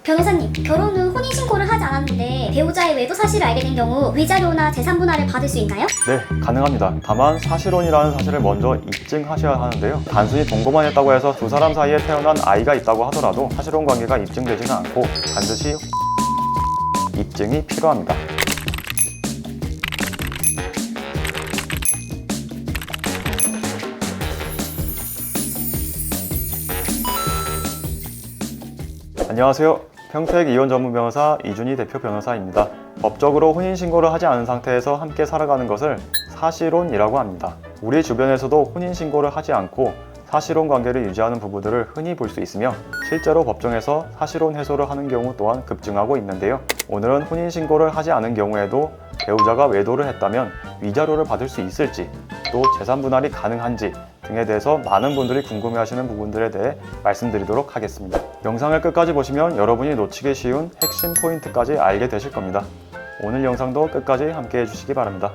변호사님, 결혼 후 혼인신고를 하지 않았는데 배우자의 외도 사실을 알게 된 경우 위자료나 재산 분할을 받을 수 있나요? 네, 가능합니다. 다만 사실혼이라는 사실을 먼저 입증하셔야 하는데요. 단순히 동거만 했다고 해서 두 사람 사이에 태어난 아이가 있다고 하더라도 사실혼 관계가 입증되지는 않고 반드시 입증이 필요합니다. 안녕하세요. 평택 이혼 전문 변호사 이준희 대표 변호사입니다. 법적으로 혼인신고를 하지 않은 상태에서 함께 살아가는 것을 사실혼이라고 합니다. 우리 주변에서도 혼인신고를 하지 않고 사실혼 관계를 유지하는 부부들을 흔히 볼 수 있으며 실제로 법정에서 사실혼 해소를 하는 경우 또한 급증하고 있는데요. 오늘은 혼인신고를 하지 않은 경우에도 배우자가 외도를 했다면 위자료를 받을 수 있을지, 또 재산 분할이 가능한지 등에 대해서 많은 분들이 궁금해하시는 부분들에 대해 말씀드리도록 하겠습니다. 영상을 끝까지 보시면 여러분이 놓치기 쉬운 핵심 포인트까지 알게 되실 겁니다. 오늘 영상도 끝까지 함께 해주시기 바랍니다.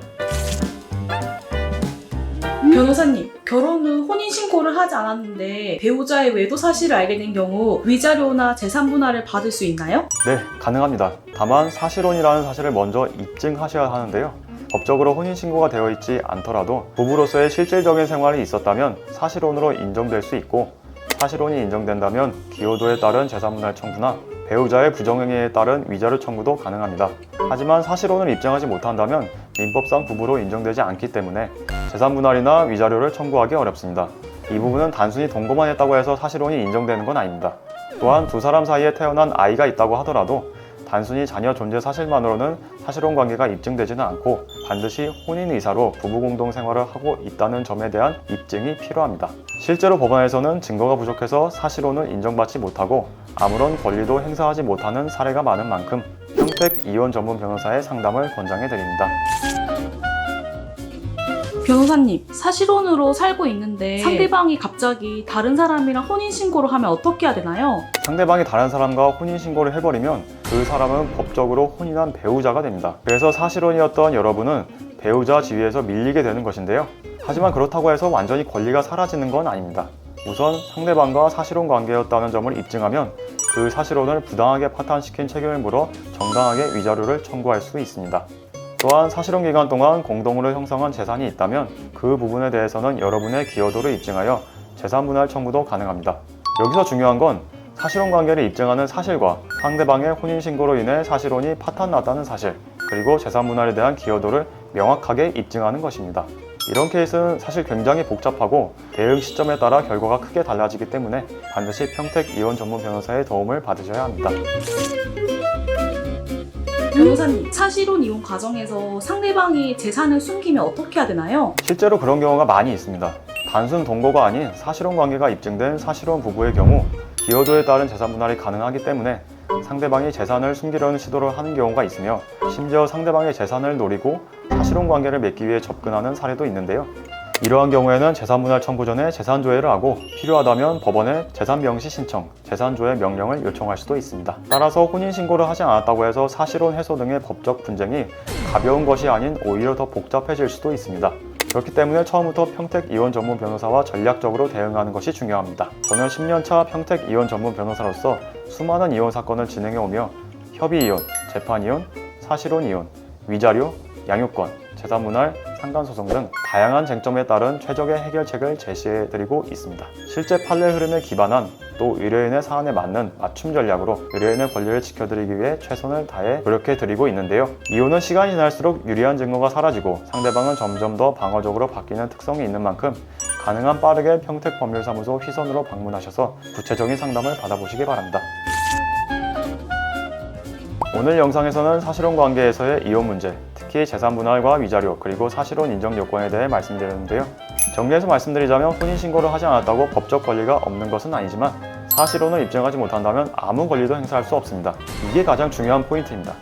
변호사님, 결혼 후 혼인신고를 하지 않았는데 배우자의 외도 사실을 알게 된 경우 위자료나 재산 분할을 받을 수 있나요? 네, 가능합니다. 다만 사실혼이라는 사실을 먼저 입증하셔야 하는데요. 법적으로 혼인신고가 되어 있지 않더라도 부부로서의 실질적인 생활이 있었다면 사실혼으로 인정될 수 있고, 사실혼이 인정된다면 기여도에 따른 재산분할 청구나 배우자의 부정행위에 따른 위자료 청구도 가능합니다. 하지만 사실혼을 입증하지 못한다면 민법상 부부로 인정되지 않기 때문에 재산분할이나 위자료를 청구하기 어렵습니다. 이 부분은 단순히 동거만 했다고 해서 사실혼이 인정되는 건 아닙니다. 또한 두 사람 사이에 태어난 아이가 있다고 하더라도 단순히 자녀 존재 사실만으로는 사실혼 관계가 입증되지는 않고 반드시 혼인 의사로 부부 공동 생활을 하고 있다는 점에 대한 입증이 필요합니다. 실제로 법원에서는 증거가 부족해서 사실혼을 인정받지 못하고 아무런 권리도 행사하지 못하는 사례가 많은 만큼 평택 이혼 전문 변호사의 상담을 권장해 드립니다. 변호사님, 사실혼으로 살고 있는데 상대방이 갑자기 다른 사람이랑 혼인신고를 하면 어떻게 해야 되나요? 상대방이 다른 사람과 혼인신고를 해버리면 그 사람은 법적으로 혼인한 배우자가 됩니다. 그래서 사실혼이었던 여러분은 배우자 지위에서 밀리게 되는 것인데요. 하지만 그렇다고 해서 완전히 권리가 사라지는 건 아닙니다. 우선 상대방과 사실혼 관계였다는 점을 입증하면 그 사실혼을 부당하게 파탄시킨 책임을 물어 정당하게 위자료를 청구할 수 있습니다. 또한 사실혼 기간 동안 공동으로 형성한 재산이 있다면 그 부분에 대해서는 여러분의 기여도를 입증하여 재산분할 청구도 가능합니다. 여기서 중요한 건 사실혼 관계를 입증하는 사실과 상대방의 혼인신고로 인해 사실혼이 파탄났다는 사실, 그리고 재산분할에 대한 기여도를 명확하게 입증하는 것입니다. 이런 케이스는 사실 굉장히 복잡하고 대응 시점에 따라 결과가 크게 달라지기 때문에 반드시 평택 이혼 전문 변호사의 도움을 받으셔야 합니다. 변호사님, 사실혼 이혼 과정에서 상대방이 재산을 숨기면 어떻게 해야 되나요? 실제로 그런 경우가 많이 있습니다. 단순 동거가 아닌 사실혼 관계가 입증된 사실혼 부부의 경우 기여도에 따른 재산 분할이 가능하기 때문에 상대방이 재산을 숨기려는 시도를 하는 경우가 있으며, 심지어 상대방의 재산을 노리고 사실혼 관계를 맺기 위해 접근하는 사례도 있는데요. 이러한 경우에는 재산분할 청구 전에 재산조회를 하고 필요하다면 법원에 재산명시 신청, 재산조회 명령을 요청할 수도 있습니다. 따라서 혼인신고를 하지 않았다고 해서 사실혼 해소 등의 법적 분쟁이 가벼운 것이 아닌 오히려 더 복잡해질 수도 있습니다. 그렇기 때문에 처음부터 평택 이혼 전문 변호사와 전략적으로 대응하는 것이 중요합니다. 저는 10년차 평택 이혼 전문 변호사로서 수많은 이혼 사건을 진행해 오며 협의 이혼, 재판 이혼, 사실혼 이혼, 위자료, 양육권, 재산분할, 상간소송 등 다양한 쟁점에 따른 최적의 해결책을 제시해드리고 있습니다. 실제 판례 흐름에 기반한, 또 의뢰인의 사안에 맞는 맞춤 전략으로 의뢰인의 권리를 지켜드리기 위해 최선을 다해 노력해드리고 있는데요. 이혼은 시간이 지날수록 유리한 증거가 사라지고 상대방은 점점 더 방어적으로 바뀌는 특성이 있는 만큼 가능한 빠르게 평택법률사무소 휘선으로 방문하셔서 구체적인 상담을 받아보시기 바랍니다. 오늘 영상에서는 사실혼 관계에서의 이혼 문제, 특히 재산분할과 위자료, 그리고 사실혼 인정 요건에 대해 말씀드렸는데요. 정리해서 말씀드리자면 혼인신고를 하지 않았다고 법적 권리가 없는 것은 아니지만 사실혼을 입증하지 못한다면 아무 권리도 행사할 수 없습니다. 이게 가장 중요한 포인트입니다.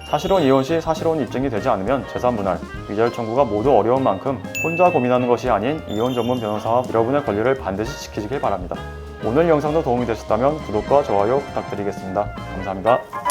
사실혼 이혼 시 사실혼 입증이 되지 않으면 재산분할, 위자료 청구가 모두 어려운 만큼 혼자 고민하는 것이 아닌 이혼 전문 변호사와 여러분의 권리를 반드시 지키시길 바랍니다. 오늘 영상도 도움이 되셨다면 구독과 좋아요 부탁드리겠습니다. 감사합니다.